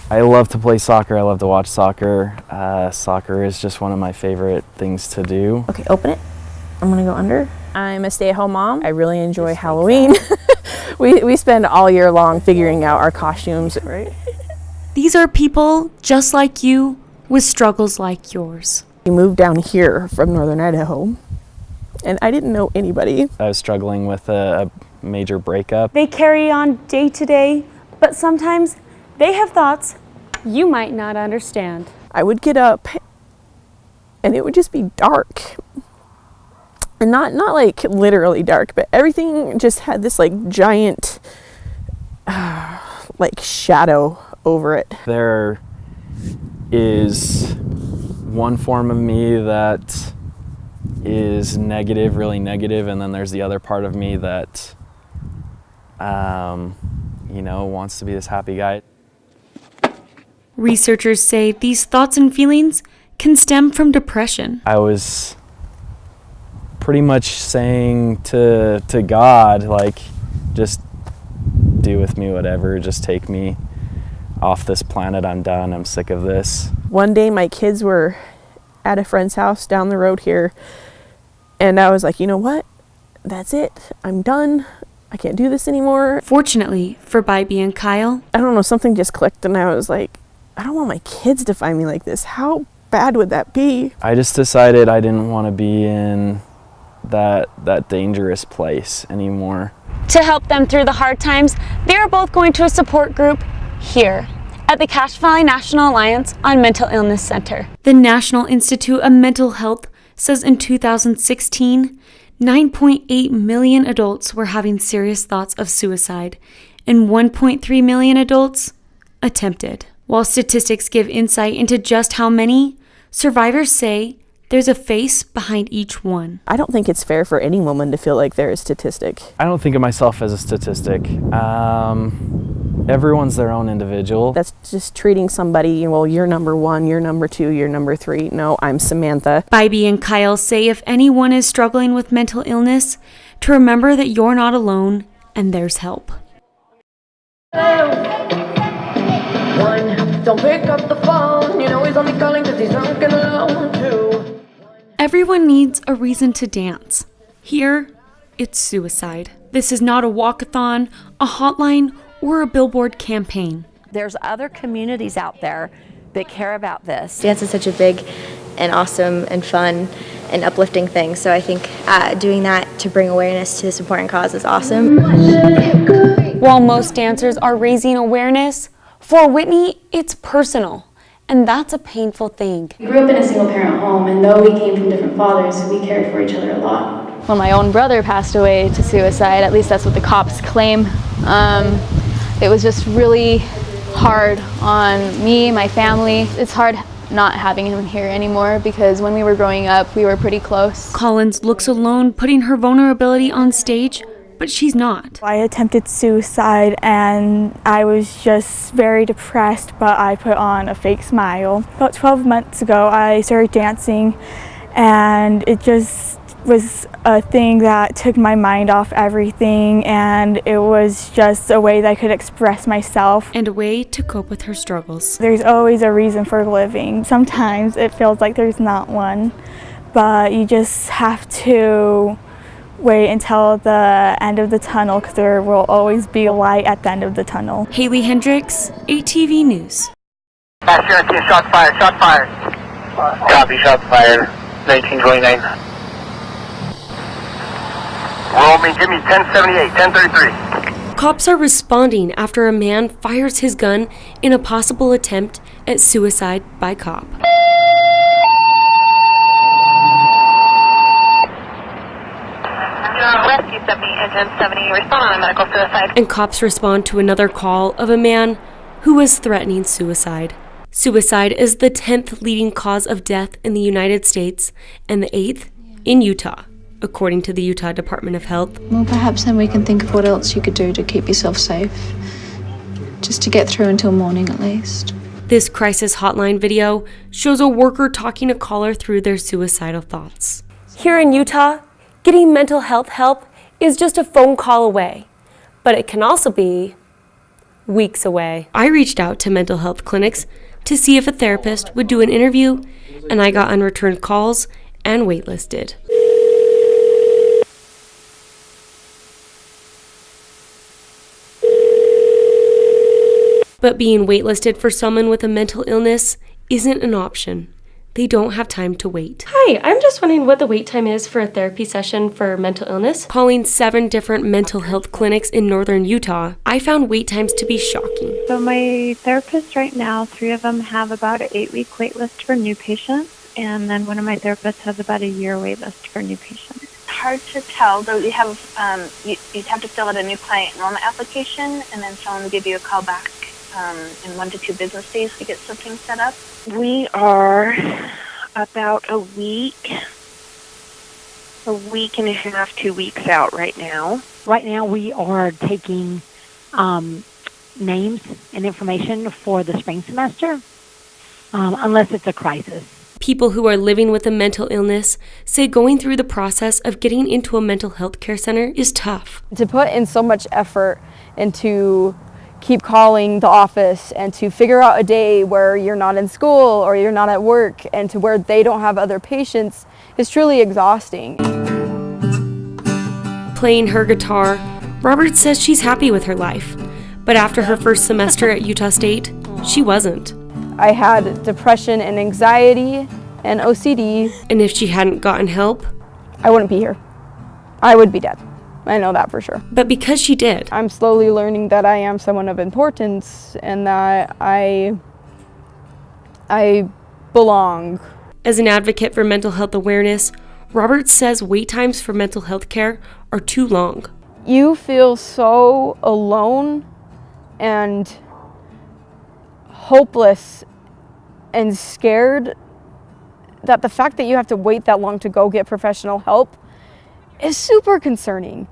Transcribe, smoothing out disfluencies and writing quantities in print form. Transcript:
I love to play soccer. I love to watch soccer. Soccer is just one of my favorite things to do. Okay, open it. I'm gonna go under. I'm a stay-at-home mom. I really enjoy Halloween. we spend all year long figuring out our costumes, right? These are people just like you with struggles like yours. We moved down here from northern Idaho, and I didn't know anybody. I was struggling with a major breakup. They carry on day to day, but sometimes they have thoughts you might not understand. I would get up and it would just be dark. And not like literally dark, but everything just had this like giant like shadow over it. There is one form of me that is negative, really negative, and then there's the other part of me that wants to be this happy guy. Researchers say these thoughts and feelings can stem from depression. I was pretty much saying to God, like, just do with me whatever, just take me off this planet. I'm done. I'm sick of this. One day my kids were at a friend's house down the road here, and I was like, you know what? That's it. I'm done. I can't do this anymore. Fortunately for Bybee and Kyle, I don't know, something just clicked, and I was like, I don't want my kids to find me like this. How bad would that be? I just decided I didn't want to be in that dangerous place anymore. To help them through the hard times, they are both going to a support group here at the Cache Valley National Alliance on Mental Illness Center. the National Institute of Mental Health says in 2016, 9.8 million adults were having serious thoughts of suicide, and 1.3 million adults attempted. While statistics give insight into just how many, survivors say there's a face behind each one. I don't think it's fair for any woman to feel like they're a statistic. I don't think of myself as a statistic. Everyone's their own individual. That's just treating somebody, well, you're number one, you're number two, you're number three. No, I'm Samantha. Bybee and Kyle say if anyone is struggling with mental illness, to remember that you're not alone and there's help. One, don't pick up the phone. You know he's only calling because he's drunk and alone. Two. Everyone needs a reason to dance. Here, it's suicide. This is not a walkathon, a hotline, or a billboard campaign. There's other communities out there that care about this. Dance is such a big and awesome and fun and uplifting thing, so I think doing that to bring awareness to this important cause is awesome. While most dancers are raising awareness, for Whitney, it's personal, and that's a painful thing. We grew up in a single-parent home, and though we came from different fathers, we cared for each other a lot. When my own brother passed away to suicide, at least that's what the cops claim, it was just really hard on me, my family. It's hard not having him here anymore because when we were growing up, we were pretty close. Collins looks alone, putting her vulnerability on stage, but she's not. I attempted suicide and I was just very depressed, but I put on a fake smile. About 12 months ago, I started dancing, and it just was a thing that took my mind off everything, and it was just a way that I could express myself. And a way to cope with her struggles. There's always a reason for living. Sometimes it feels like there's not one, but you just have to wait until the end of the tunnel, because there will always be a light at the end of the tunnel. Hailey Hendricks, ATV News. Shots fired, shots fired. Copy, shots fired, 1929. Roll me, give me 1078, 1033. Cops are responding after a man fires his gun in a possible attempt at suicide by cop. Rescue 70, engine 70, respond on a medical suicide. And cops respond to another call of a man who was threatening suicide. Suicide is the 10th leading cause of death in the United States and the 8th in Utah, according to the Utah Department of Health. Well, perhaps then we can think of what else you could do to keep yourself safe. Just to get through until morning at least. This crisis hotline video shows a worker talking a caller through their suicidal thoughts. Here in Utah, getting mental health help is just a phone call away, but it can also be weeks away. I reached out to mental health clinics to see if a therapist would do an interview, and I got unreturned calls and waitlisted. But being waitlisted for someone with a mental illness isn't an option. They don't have time to wait. Hi, I'm just wondering what the wait time is for a therapy session for mental illness. Calling 7 different mental health clinics in northern Utah, I found wait times to be shocking. So my therapists right now, 3 of them have about an 8-week wait list for new patients, and then one of my therapists has about a year wait list for new patients. It's hard to tell, though. You have you'd have to fill out a new client enrollment application, and then someone will give you a call back in 1 to 2 business days to get something set up. We are about a week and a half, 2 weeks out right now. Right now we are taking names and information for the spring semester, unless it's a crisis. People who are living with a mental illness say going through the process of getting into a mental health care center is tough. To put in so much effort into keep calling the office and to figure out a day where you're not in school or you're not at work and to where they don't have other patients is truly exhausting. Playing her guitar, Robert says she's happy with her life. But after her first semester at Utah State, she wasn't. I had depression and anxiety and OCD. And if she hadn't gotten help, I wouldn't be here. I would be dead. I know that for sure. But because she did. I'm slowly learning that I am someone of importance and that I belong. As an advocate for mental health awareness, Robert says wait times for mental health care are too long. You feel so alone and hopeless and scared that the fact that you have to wait that long to go get professional help is super concerning.